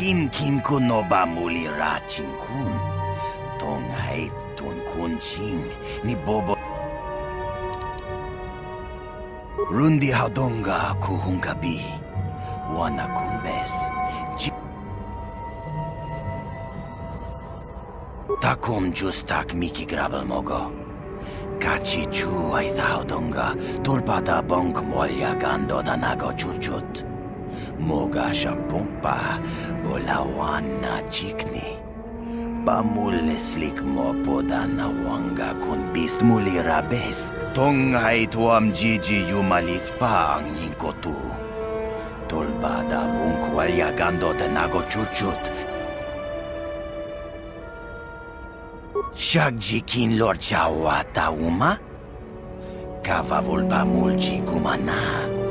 kin kunoba muli ra chinkun. Tong hait tun kun ching ni bobo. Rundi hadonga kuhungabi. Wana kunbes. Takum justak miki grabel mogo. Kachi chu ay hadonga tulpada bonk molya gando danago chuchut. Moga shampumpa bolawan na chikni. Pamuleslik mo poda na wanga kun bist mulira best. Tong ay tuam jiji yumalit pa ang yingkotu. Tulbada bunkwalya gando danago chuchut. Shagjikin lor chawata uma? Kavavulpa mulji kumana.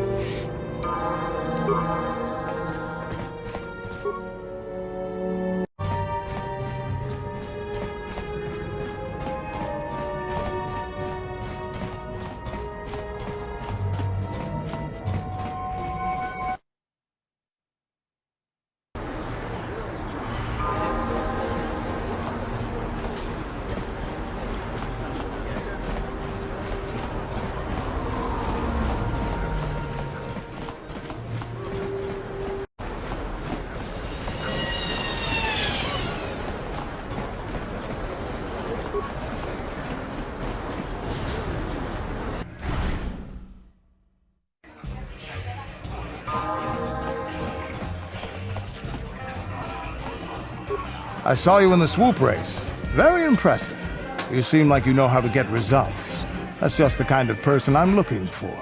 I saw you in the swoop race. Very impressive. You seem like you know how to get results. That's just the kind of person I'm looking for.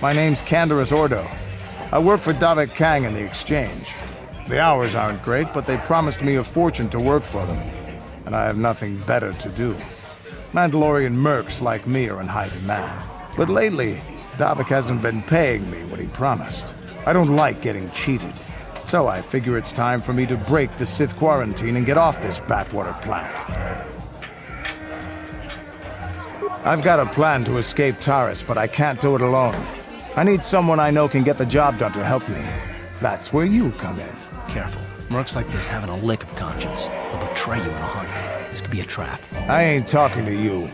My name's Canderous Ordo. I work for Davik Kang in the exchange. The hours aren't great, but they promised me a fortune to work for them. And I have nothing better to do. Mandalorian mercs like me are in high demand. But lately, Davik hasn't been paying me what he promised. I don't like getting cheated. So I figure it's time for me to break the Sith quarantine and get off this backwater planet. I've got a plan to escape Taris, but I can't do it alone. I need someone I know can get the job done to help me. That's where you come in. Careful. Mercs like this haven't a lick of conscience. They'll betray you in a heartbeat. This could be a trap. I ain't talking to you.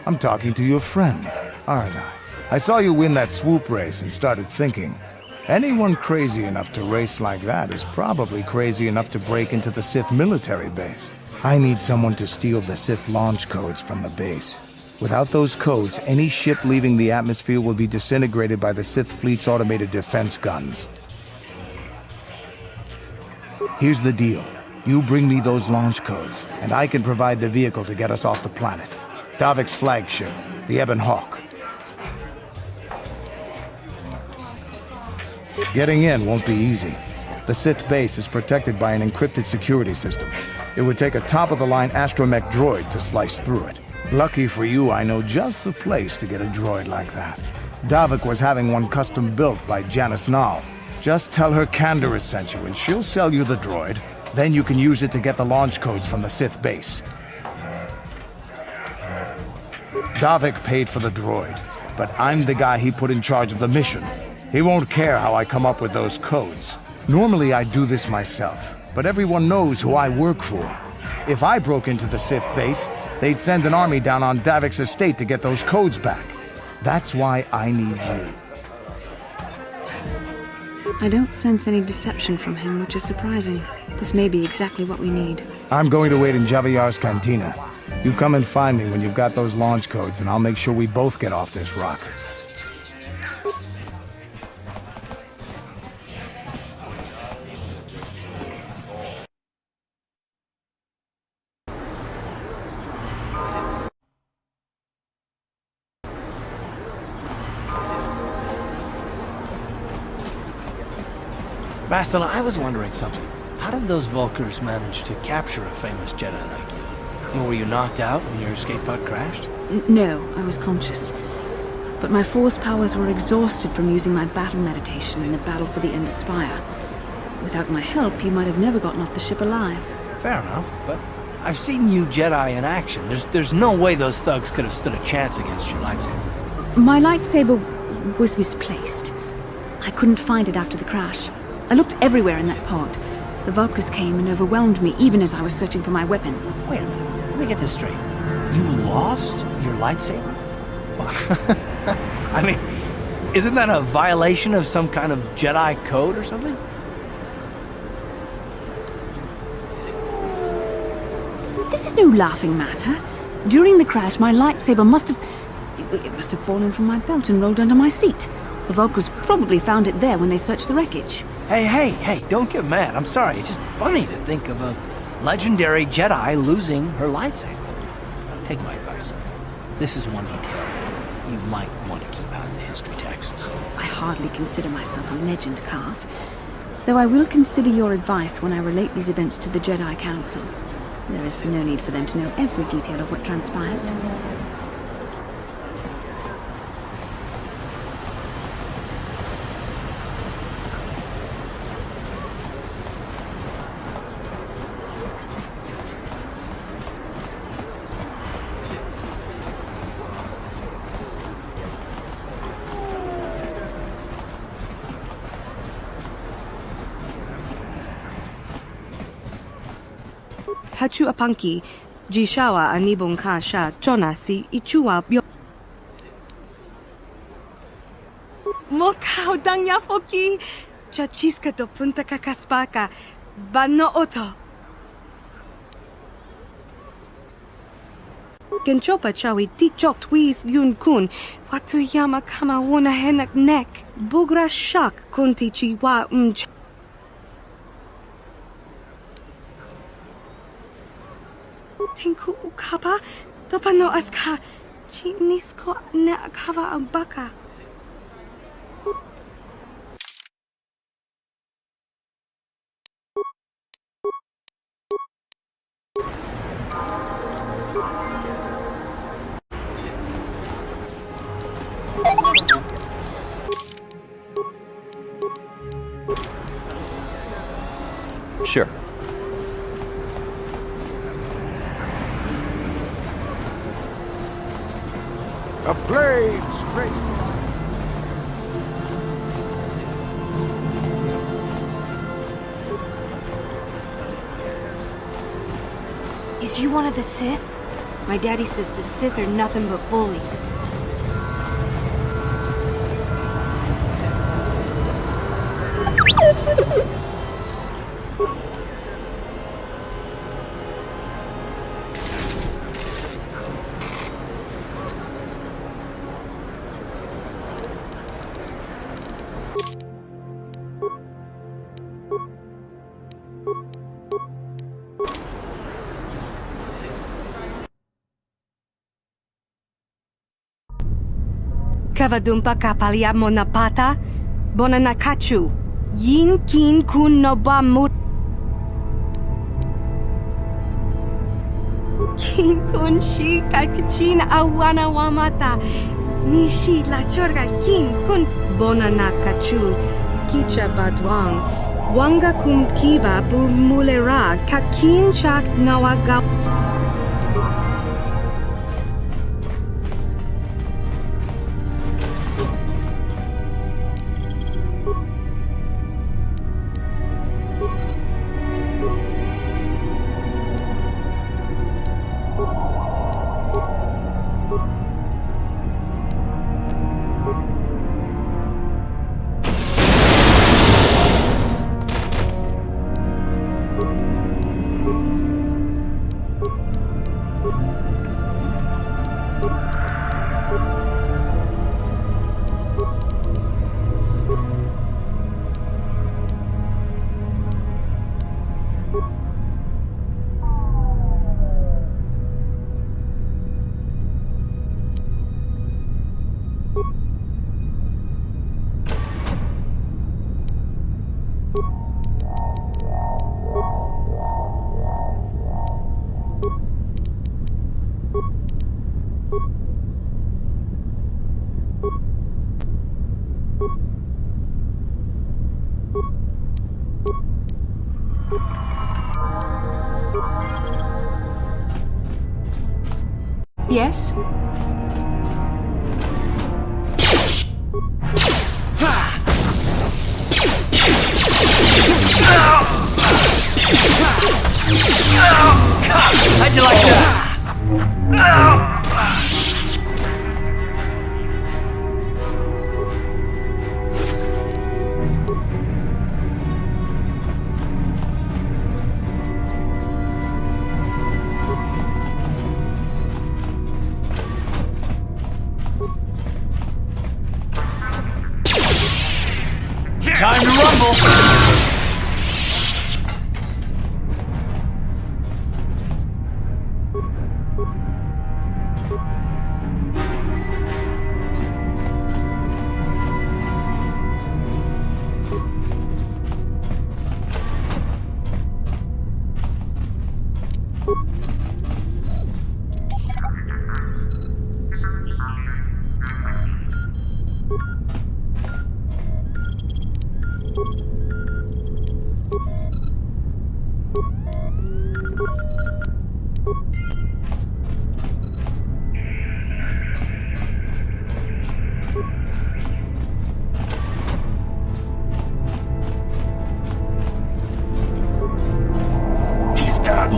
I'm talking to your friend, aren't I? I saw you win that swoop race and started thinking, anyone crazy enough to race like that is probably crazy enough to break into the Sith military base. I need someone to steal the Sith launch codes from the base. Without those codes, any ship leaving the atmosphere will be disintegrated by the Sith fleet's automated defense guns. Here's the deal. You bring me those launch codes, and I can provide the vehicle to get us off the planet. Davik's flagship, the Ebon Hawk. Getting in won't be easy. The Sith base is protected by an encrypted security system. It would take a top-of-the-line astromech droid to slice through it. Lucky for you, I know just the place to get a droid like that. Davik was having one custom built by Janice Nall. Just tell her Canderous sent you and she'll sell you the droid. Then you can use it to get the launch codes from the Sith base. Davik paid for the droid, but I'm the guy he put in charge of the mission. He won't care how I come up with those codes. Normally I'd do this myself, but everyone knows who I work for. If I broke into the Sith base, they'd send an army down on Davik's estate to get those codes back. That's why I need you. I don't sense any deception from him, which is surprising. This may be exactly what we need. I'm going to wait in Javiar's cantina. You come and find me when you've got those launch codes, and I'll make sure we both get off this rock. Bastila, I was wondering something. How did those Vulkars manage to capture a famous Jedi like you? Were you knocked out when your escape pod crashed? No, I was conscious. But my force powers were exhausted from using my battle meditation in the battle for the Ender Spire. Without my help, you might have never gotten off the ship alive. Fair enough, but I've seen you Jedi in action. There's no way those thugs could have stood a chance against your lightsaber. My lightsaber was misplaced. I couldn't find it after the crash. I looked everywhere in that pod. The Vulkars came and overwhelmed me even as I was searching for my weapon. Wait a minute, let me get this straight. You lost your lightsaber? I mean, isn't that a violation of some kind of Jedi code or something? This is no laughing matter. During the crash, my lightsaber must have fallen from my belt and rolled under my seat. The Vulkars probably found it there when they searched the wreckage. Hey, don't get mad. I'm sorry. It's just funny to think of a legendary Jedi losing her lightsaber. Take my advice. This is one detail you might want to keep out of the history texts. I hardly consider myself a legend, Carth. Though I will consider your advice when I relate these events to the Jedi Council. There is no need for them to know every detail of what transpired. Hachu apanki, jishawa anibong ka sha chona si ichua bio. Mokao dangya foki, chachiska do punta kakaspaka, bano oto. Genchopa chawi tikchok twis yun kun, watu yama kama wona henak nek, bugra shak kunti chiwa Tinku ukapa, topano aska, chinisko na akava ambaka. Sure. A plague spreads. Is you one of the Sith? My daddy says the Sith are nothing but bullies. Kavadumpa kapaliamo na pata, bona nakachu, yin kin kun no ba mu. Kin kun shi kakachin awana wamata, nishi la chorga kin kun bona nakachu, kicha badwang, wanga kum kiba bu mulera, kakin chak nawaga. Yes? How'd you like that? Time to rumble!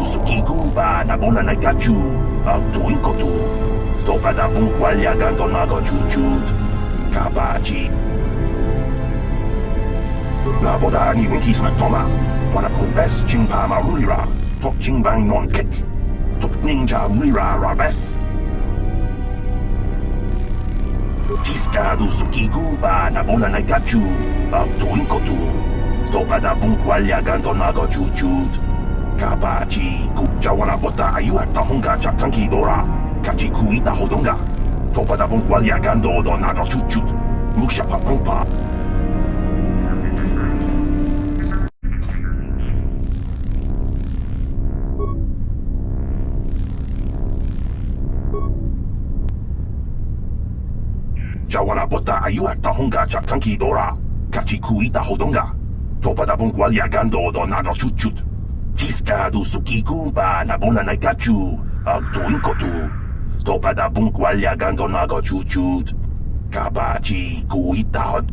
Sukiguba na bona na gachu, to inkotu, topa da bunkwalya gando nago chuchut, kabaji. La boda ni winkisma toma, wana kumbes chingpa marulira, tok chingbang non kek, tok ninja mura rabes. Tiskadu sukiguba na bona na gachu, to inkotu, topa da bunkwalya gando nago chuchut. Kabaji kujawana bota ayu at tahonga chakanki dora kachi kuita hodonga topa da bonkwalya gando do naga chuchut muksha papumpa Jawana bota ayu at tahonga chakanki dora kachi kuita hodonga topa da bonkwalya gando do naga chuchut Tiskadu sukigumba na bona na gachu, to inkotu. Topa da bunkwalya gando nago chuchut. Kabaji kuita.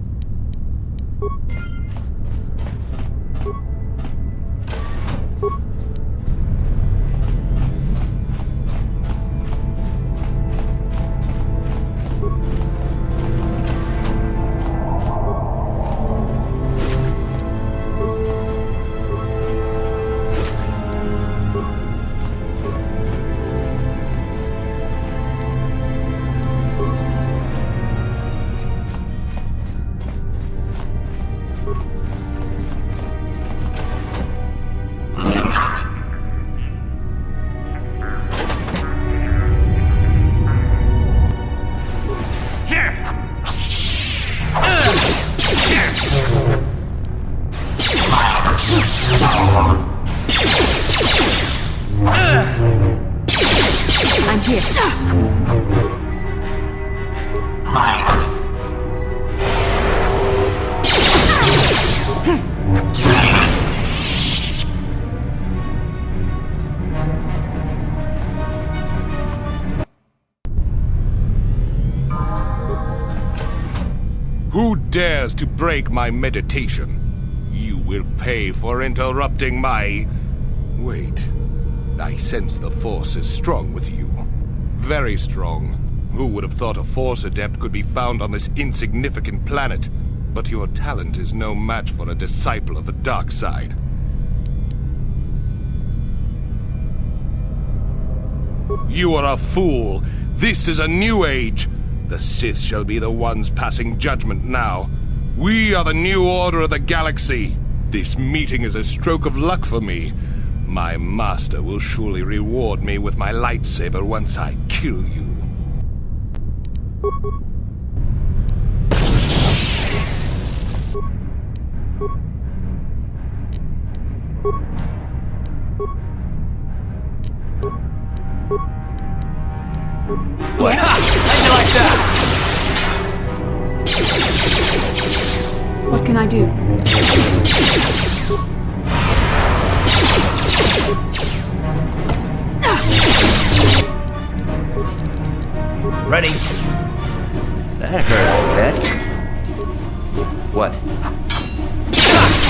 I'm here. Who dares to break my meditation? You will pay for interrupting my... Wait. I sense the Force is strong with you. Very strong. Who would have thought a Force adept could be found on this insignificant planet? But your talent is no match for a disciple of the dark side. You are a fool. This is a new age. The Sith shall be the ones passing judgment now. We are the new order of the galaxy. This meeting is a stroke of luck for me. My master will surely reward me with my lightsaber once I kill you. How'd you like that? What can I do? Ready? That hurt a bit. What?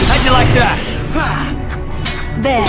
How'd you like that? There.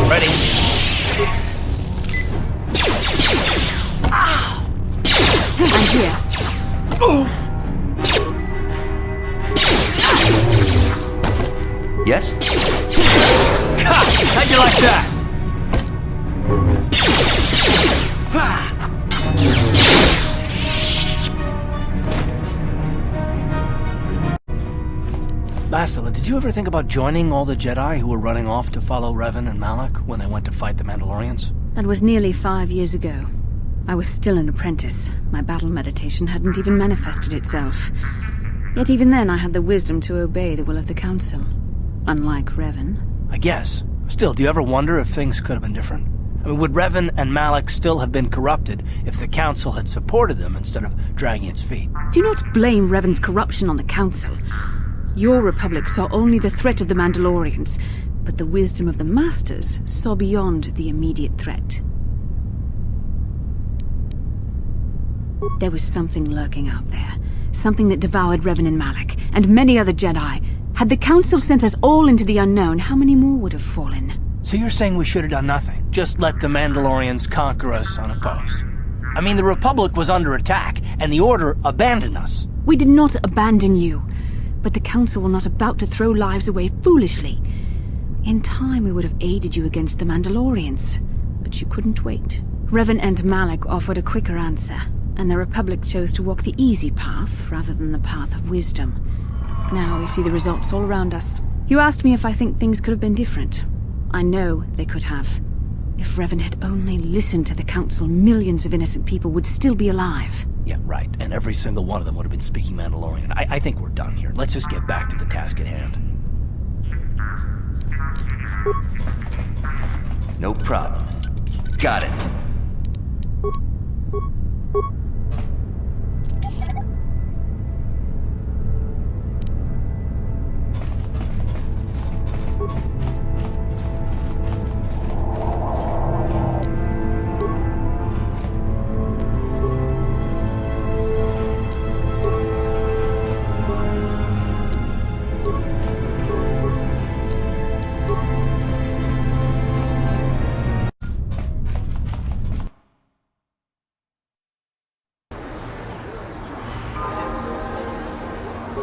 Ready? I'm here. Yes? How'd you like that? Bastila, did you ever think about joining all the Jedi who were running off to follow Revan and Malak when they went to fight the Mandalorians? That was nearly 5 years ago. I was still an apprentice. My battle meditation hadn't even manifested itself. Yet even then I had the wisdom to obey the will of the Council. Unlike Revan. I guess. Still, do you ever wonder if things could have been different? I mean, would Revan and Malak still have been corrupted if the Council had supported them instead of dragging its feet? Do not blame Revan's corruption on the Council. Your Republic saw only the threat of the Mandalorians, but the wisdom of the Masters saw beyond the immediate threat. There was something lurking out there. Something that devoured Revan and Malak, and many other Jedi. Had the Council sent us all into the unknown, how many more would have fallen? So you're saying we should have done nothing? Just let the Mandalorians conquer us unopposed? I mean, the Republic was under attack, and the Order abandoned us. We did not abandon you, but the Council were not about to throw lives away foolishly. In time, we would have aided you against the Mandalorians, but you couldn't wait. Revan and Malak offered a quicker answer, and the Republic chose to walk the easy path rather than the path of wisdom. Now we see the results all around us. You asked me if I think things could have been different. I know they could have. If Revan had only listened to the Council, millions of innocent people would still be alive. Yeah, right. And every single one of them would have been speaking Mandalorian. I think we're done here. Let's just get back to the task at hand. No problem. Got it.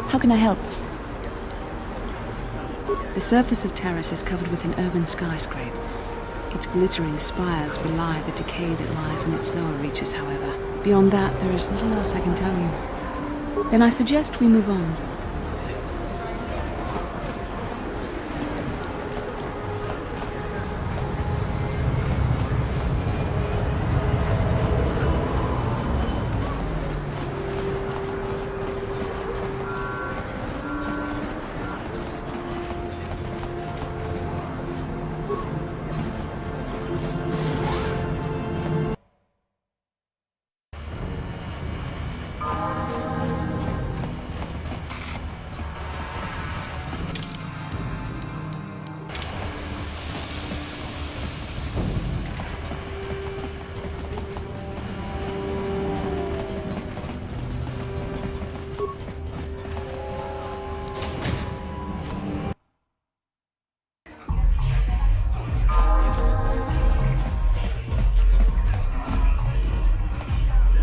How can I help? The surface of Taris is covered with an urban skyscraper. Its glittering spires belie the decay that lies in its lower reaches, however. Beyond that, there is little else I can tell you. Then I suggest we move on.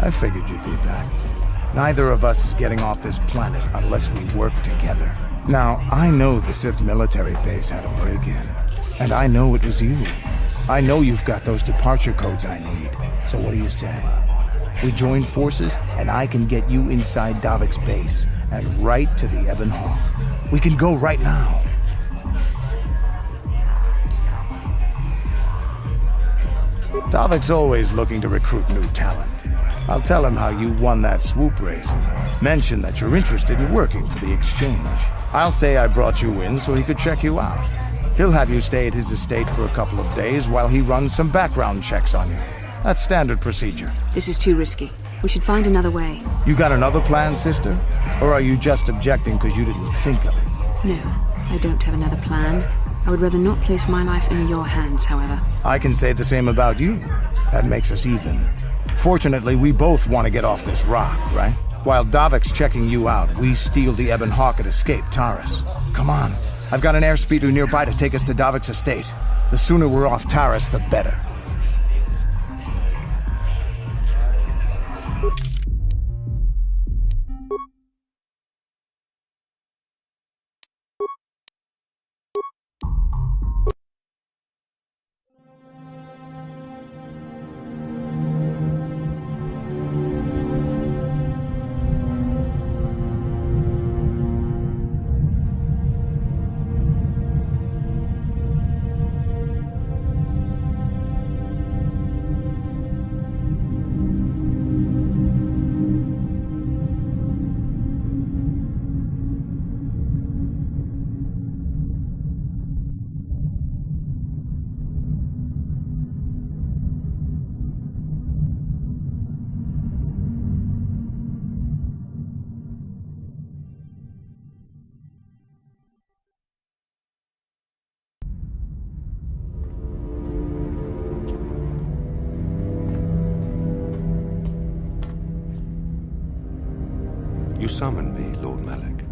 I figured you'd be back. Neither of us is getting off this planet unless we work together. Now, I know the Sith military base had a break-in. And I know it was you. I know you've got those departure codes I need. So what do you say? We join forces, and I can get you inside Davik's base, and right to the Ebon Hawk. We can go right now. Davik's always looking to recruit new talent. I'll tell him how you won that swoop race, and mention that you're interested in working for the Exchange. I'll say I brought you in so he could check you out. He'll have you stay at his estate for a couple of days while he runs some background checks on you. That's standard procedure. This is too risky. We should find another way. You got another plan, sister? Or are you just objecting because you didn't think of it? No, I don't have another plan. I would rather not place my life in your hands, however. I can say the same about you. That makes us even. Fortunately, we both want to get off this rock, right? While Davik's checking you out, we steal the Ebon Hawk and escape Taris. Come on. I've got an airspeeder nearby to take us to Davik's estate. The sooner we're off Taris, the better. You summoned me, Lord Malak.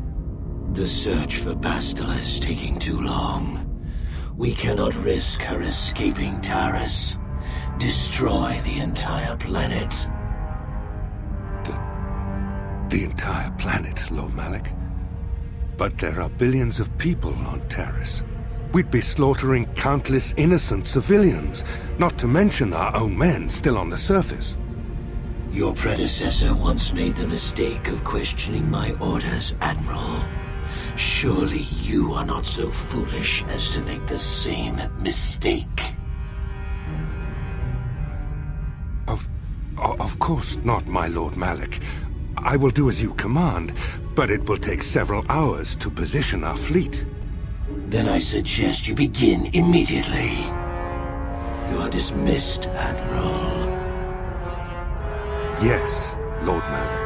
The search for Bastila is taking too long. We cannot risk her escaping Taris. Destroy the entire planet. The entire planet, Lord Malak? But there are billions of people on Taris. We'd be slaughtering countless innocent civilians, not to mention our own men still on the surface. Your predecessor once made the mistake of questioning my orders, Admiral. Surely you are not so foolish as to make the same mistake. Of course not, my Lord Malak. I will do as you command, but it will take several hours to position our fleet. Then I suggest you begin immediately. You are dismissed, Admiral. Yes, Lord Malak.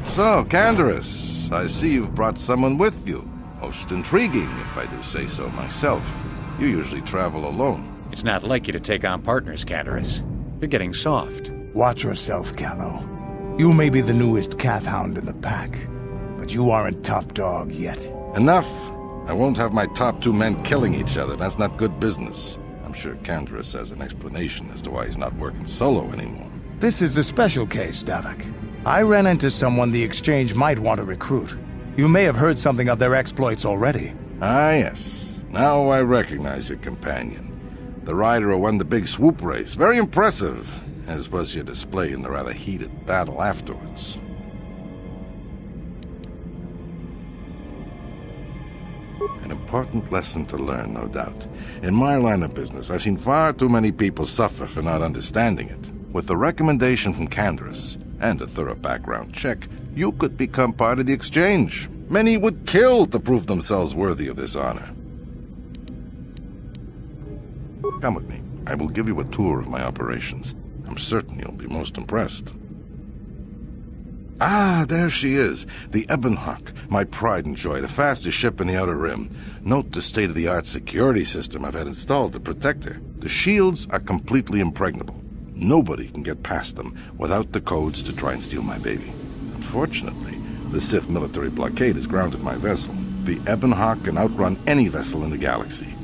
So, Canderous, I see you've brought someone with you. Most intriguing, if I do say so myself. You usually travel alone. It's not like you to take on partners, Canderous. You're getting soft. Watch yourself, Callow. You may be the newest Cath Hound in the pack, but you aren't top dog yet. Enough! I won't have my top two men killing each other. That's not good business. I'm sure Canderous has an explanation as to why he's not working solo anymore. This is a special case, Davik. I ran into someone the Exchange might want to recruit. You may have heard something of their exploits already. Ah, yes. Now I recognize your companion. The rider who won the big swoop race. Very impressive, as was your display in the rather heated battle afterwards. An important lesson to learn, no doubt. In my line of business, I've seen far too many people suffer for not understanding it. With the recommendation from Canderous, and a thorough background check, you could become part of the Exchange. Many would kill to prove themselves worthy of this honor. Come with me. I will give you a tour of my operations. I'm certain you'll be most impressed. Ah, there she is. The Ebon Hawk, my pride and joy, the fastest ship in the Outer Rim. Note the state-of-the-art security system I've had installed to protect her. The shields are completely impregnable. Nobody can get past them without the codes to try and steal my baby. Unfortunately, The Sith military blockade has grounded my vessel. The Ebon Hawk can outrun any vessel in the galaxy.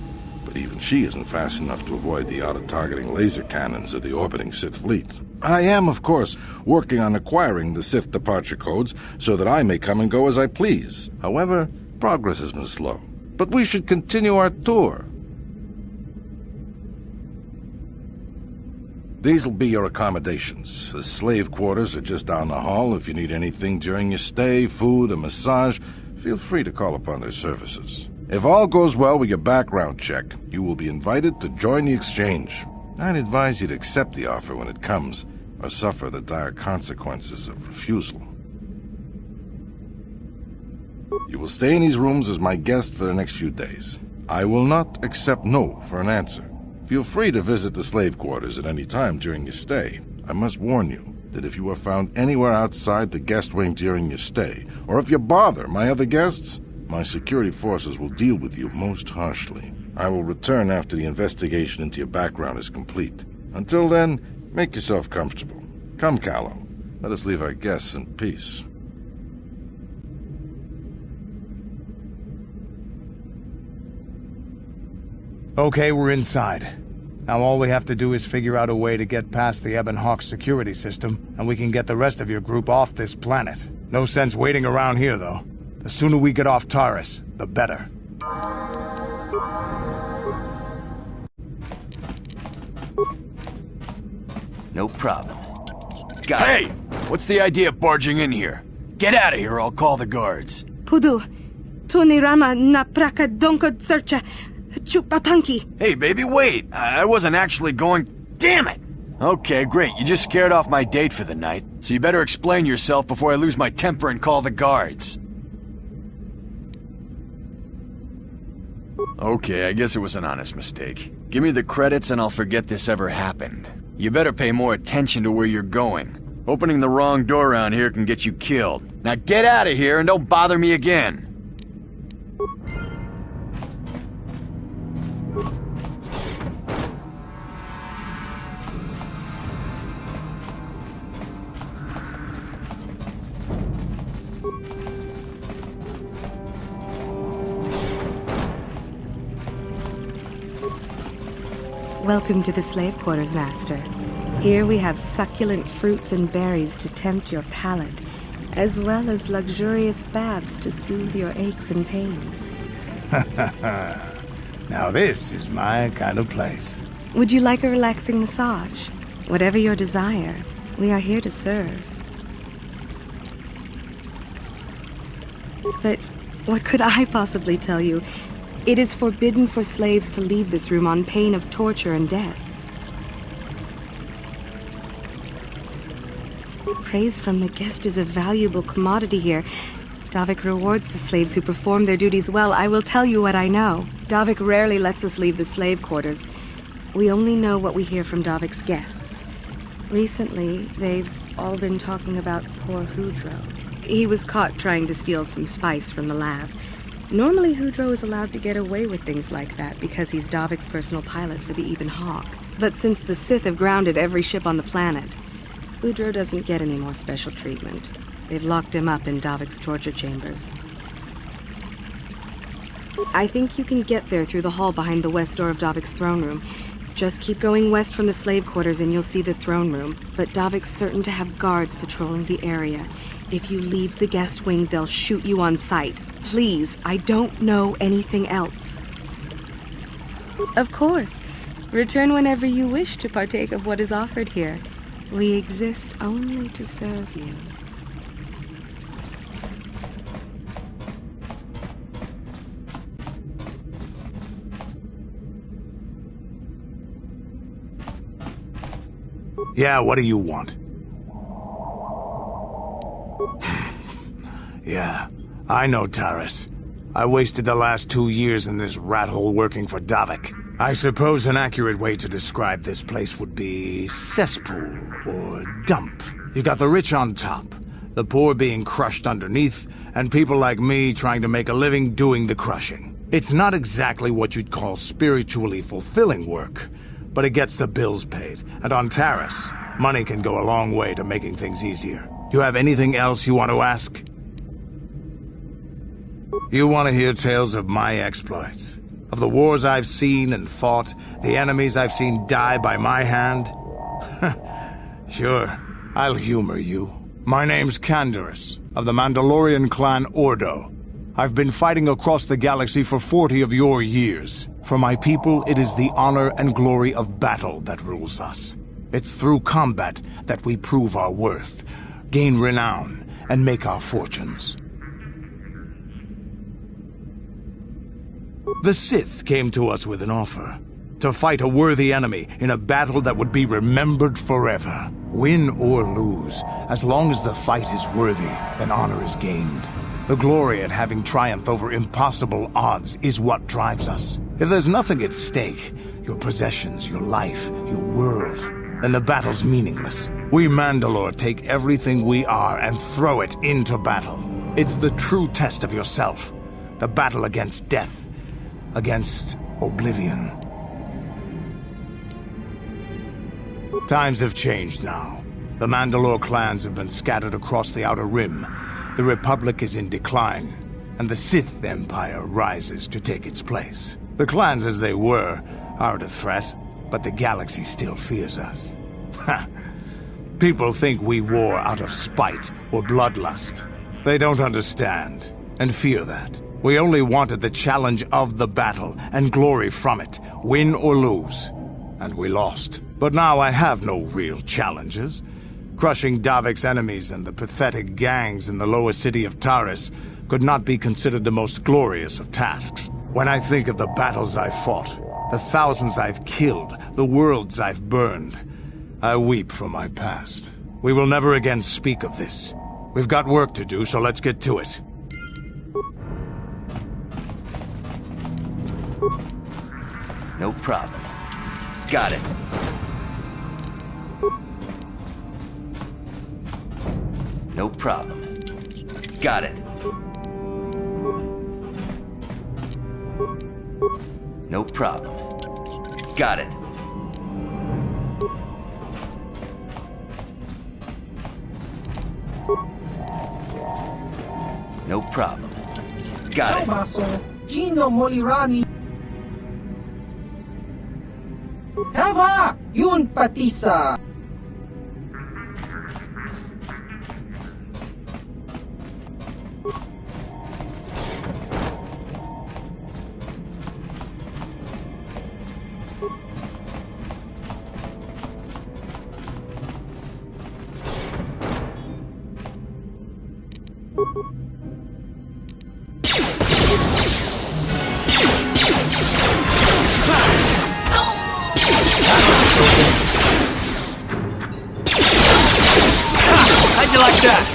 But even she isn't fast enough to avoid the auto-targeting laser cannons of the orbiting Sith fleet. I am, of course, working on acquiring the Sith departure codes so that I may come and go as I please. However, progress has been slow. But we should continue our tour. These will be your accommodations. The slave quarters are just down the hall. If you need anything during your stay, food, a massage, feel free to call upon their services. If all goes well with your background check, you will be invited to join the exchange. I'd advise you to accept the offer when it comes, or suffer the dire consequences of refusal. You will stay in these rooms as my guest for the next few days. I will not accept no for an answer. Feel free to visit the slave quarters at any time during your stay. I must warn you that if you are found anywhere outside the guest wing during your stay, or if you bother my other guests, my security forces will deal with you most harshly. I will return after the investigation into your background is complete. Until then, make yourself comfortable. Come, Callow. Let us leave our guests in peace. Okay, we're inside. Now all we have to do is figure out a way to get past the Ebon Hawk security system, and we can get the rest of your group off this planet. No sense waiting around here, though. The sooner we get off Taris, the better. No problem. Got it. Hey! What's the idea of barging in here? Get out of here or I'll call the guards. Pudu, tunirama na praka donko searcha chupapanki. Hey, baby, wait! I wasn't actually going... Damn it! Okay, great. You just scared off my date for the night, so you better explain yourself before I lose my temper and call the guards. Okay, I guess it was an honest mistake. Give me the credits and I'll forget this ever happened. You better pay more attention to where you're going. Opening the wrong door around here can get you killed. Now get out of here and don't bother me again. Welcome to the slave quarters, Master. Here we have succulent fruits and berries to tempt your palate, as well as luxurious baths to soothe your aches and pains. Now this is my kind of place. Would you like a relaxing massage? Whatever your desire, we are here to serve. But what could I possibly tell you? It is forbidden for slaves to leave this room on pain of torture and death. Praise from the guest is a valuable commodity here. Davik rewards the slaves who perform their duties well. I will tell you what I know. Davik rarely lets us leave the slave quarters. We only know what we hear from Davik's guests. Recently, they've all been talking about poor Hudro. He was caught trying to steal some spice from the lab. Normally, Hudro is allowed to get away with things like that because he's Davik's personal pilot for the Ebon Hawk. But since the Sith have grounded every ship on the planet, Hudro doesn't get any more special treatment. They've locked him up in Davik's torture chambers. I think you can get there through the hall behind the west door of Davik's throne room. Just keep going west from the slave quarters and you'll see the throne room. But Davik's certain to have guards patrolling the area. If you leave the guest wing, they'll shoot you on sight. Please, I don't know anything else. Of course. Return whenever you wish to partake of what is offered here. We exist only to serve you. Yeah, what do you want? Yeah, I know Taris. I wasted the last 2 years in this rat hole working for Davik. I suppose an accurate way to describe this place would be cesspool or dump. You got the rich on top, the poor being crushed underneath, and people like me trying to make a living doing the crushing. It's not exactly what you'd call spiritually fulfilling work, but it gets the bills paid. And on Taris, money can go a long way to making things easier. You have anything else you want to ask? You want to hear tales of my exploits? Of the wars I've seen and fought, the enemies I've seen die by my hand? Sure, I'll humor you. My name's Canderous, of the Mandalorian clan Ordo. I've been fighting across the galaxy for 40 of your years. For my people, it is the honor and glory of battle that rules us. It's through combat that we prove our worth, gain renown, and make our fortunes. The Sith came to us with an offer. To fight a worthy enemy in a battle that would be remembered forever. Win or lose, as long as the fight is worthy, then honor is gained. The glory at having triumphed over impossible odds is what drives us. If there's nothing at stake, your possessions, your life, your world, then the battle's meaningless. We Mandalore take everything we are and throw it into battle. It's the true test of yourself. The battle against death. Against oblivion. Times have changed now. The Mandalore clans have been scattered across the Outer Rim. The Republic is in decline, and the Sith Empire rises to take its place. The clans as they were aren't a threat, but the galaxy still fears us. Ha! People think we war out of spite or bloodlust. They don't understand, and fear that. We only wanted the challenge of the battle, and glory from it, win or lose. And we lost. But now I have no real challenges. Crushing Davik's enemies and the pathetic gangs in the lower city of Taris could not be considered the most glorious of tasks. When I think of the battles I've fought, the thousands I've killed, the worlds I've burned, I weep for my past. We will never again speak of this. We've got work to do, so let's get to it. No problem. Got it. No problem. Got it. No problem. Got it. No problem. Got it. Baso, Gino Molirani. Hava! Yun patisa! How'd you like that?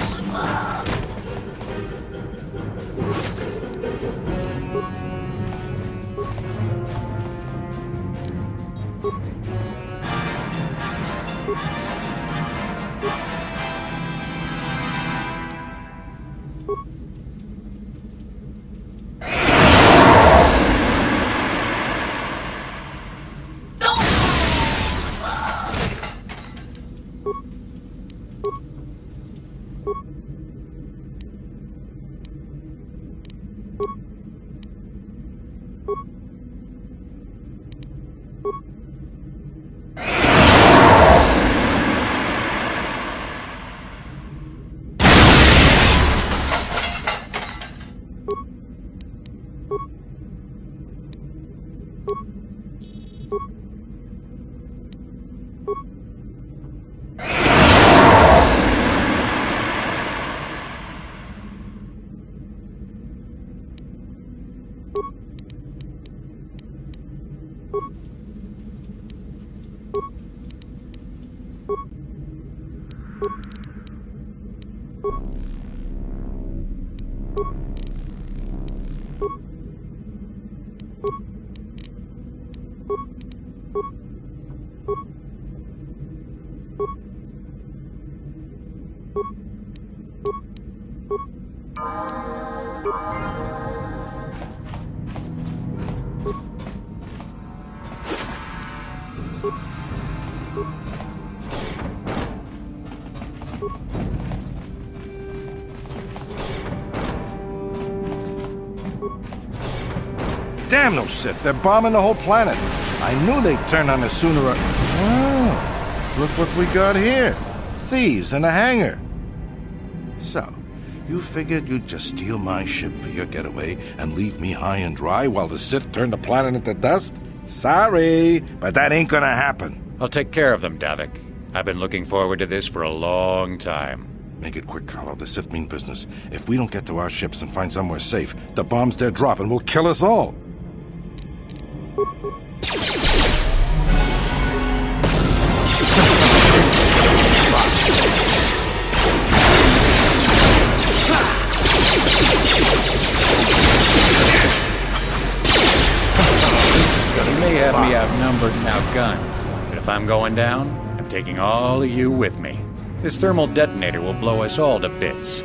Damn those Sith, they're bombing the whole planet. I knew they'd turn on us sooner or... Oh, look what we got here. Thieves in a hangar. So, you figured you'd just steal my ship for your getaway and leave me high and dry while the Sith turn the planet into dust? Sorry, but that ain't gonna happen. I'll take care of them, Davik. I've been looking forward to this for a long time. Make it quick, Carlo. The Sith mean business. If we don't get to our ships and find somewhere safe, the bombs they're dropping will kill us all. You may have me outnumbered and outgunned, but if I'm going down, I'm taking all of you with me. This thermal detonator will blow us all to bits.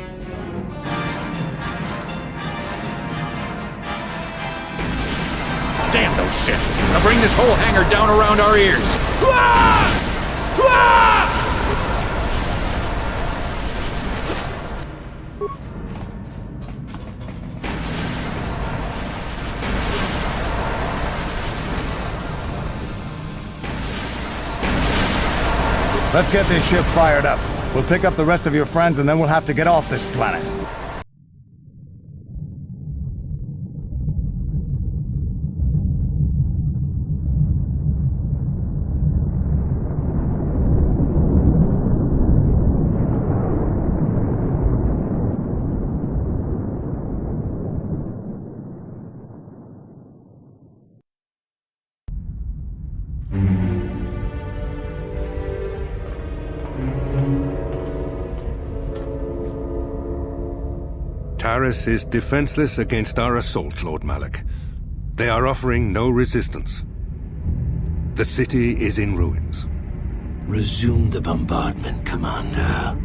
Damn those Sith! I'll bring this whole hangar down around our ears! Let's get this ship fired up. We'll pick up the rest of your friends and then we'll have to get off this planet. Taris is defenseless against our assault, Lord Malak. They are offering no resistance. The city is in ruins. Resume the bombardment, Commander.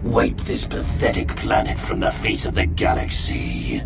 Wipe this pathetic planet from the face of the galaxy.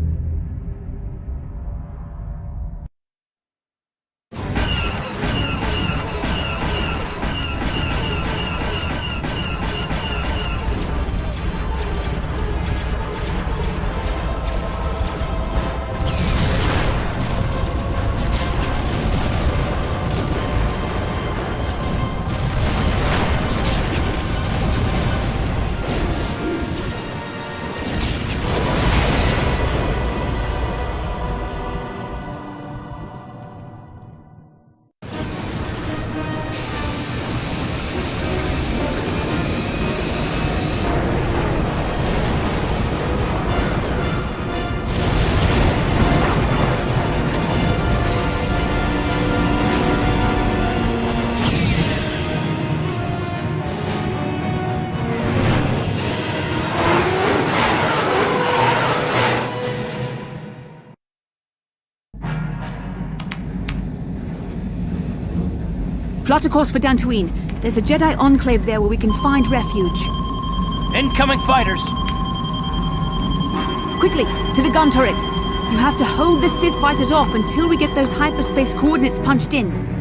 Plot a course for Dantooine. There's a Jedi enclave there where we can find refuge. Incoming fighters! Quickly, to the gun turrets. You have to hold the Sith fighters off until we get those hyperspace coordinates punched in.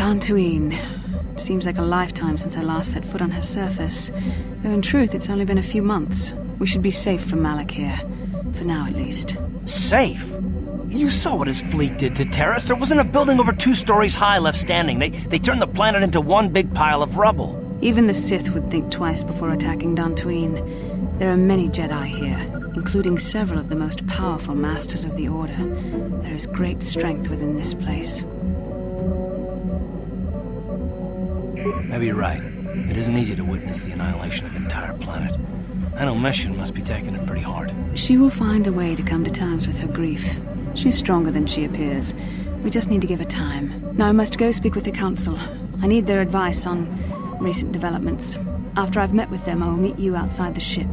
Dantooine. Seems like a lifetime since I last set foot on her surface. Though in truth, it's only been a few months. We should be safe from Malak here. For now, at least. Safe? You saw what his fleet did to Taris. There wasn't a building over 2 stories high left standing. They turned the planet into one big pile of rubble. Even the Sith would think twice before attacking Dantooine. There are many Jedi here, including several of the most powerful masters of the Order. There is great strength within this place. Maybe you're right. It isn't easy to witness the annihilation of an entire planet. I know Mission must be taking it pretty hard. She will find a way to come to terms with her grief. She's stronger than she appears. We just need to give her time. Now I must go speak with the Council. I need their advice on recent developments. After I've met with them, I will meet you outside the ship.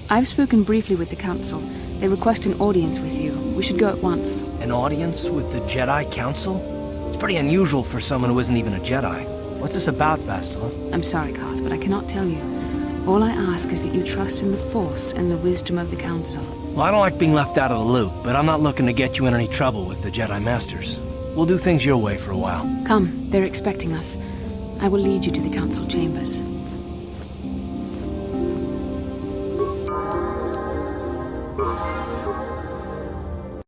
I've spoken briefly with the Council. They request an audience with you. We should go at once. An audience with the Jedi Council? It's pretty unusual for someone who isn't even a Jedi. What's this about, Bastila? I'm sorry, Carth, but I cannot tell you. All I ask is that you trust in the Force and the wisdom of the Council. Well, I don't like being left out of the loop, but I'm not looking to get you in any trouble with the Jedi Masters. We'll do things your way for a while. Come, they're expecting us. I will lead you to the Council chambers.